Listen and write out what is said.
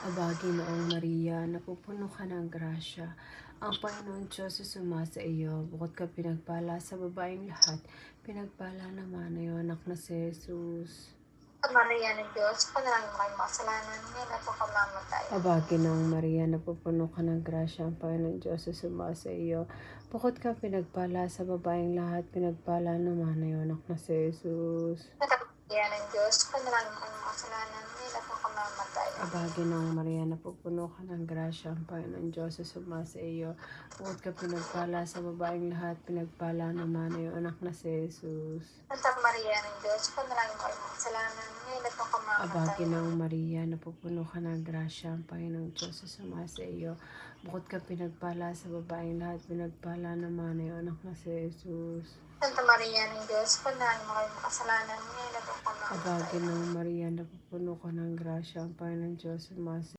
Aba, Ginoong Maria, napupuno ka ng grasya. Ang Panginoon Diyos ay sumasa iyo. Bukod ka pinagpala sa babaeng lahat, pinagpala naman ang iyong anak na si Jesus. At Maria ng Diyos, panalangin mo kayong makasalanan, ngayon at ang kamamatay. Aba, Ginoong Maria, napupuno ka ng grasya. Ang Panginoon Diyos ay sumasa iyo. Bukod ka pinagpala sa babaeng lahat, pinagpala naman ang iyong anak na si Jesus. At Maria ng Diyos, panalangin mo kayong makasalanan, ngayon at ang kamamatay. Aba, Ginoong Maria, napupuno ka ng grasya. Ang Panginoon Diyos ay sumasa iyo. Bukod ka pinagpala sa babaeng lahat, pinagpala naman ang iyong anak na si Jesus. Santa Maria ng Diyos, panalangin mo kayong makasalanan, ngayon at ang Aba, kamamatay. Ginoong Maria, napupuno ka ng grasya. Ang Panginoong Diyos ay sumasa iyo. Bukod ka pinagpala sa babaeng lahat, pinagpala naman ang iyong anak na si Jesus. Santa Maria ng Diyos, panalangin mo kayong makasalanan, ngayon at ang Aba, kamamatay. Ginoong Maria, napupuno ka ng grasya. Ang Panginoong Diyos ay sumasa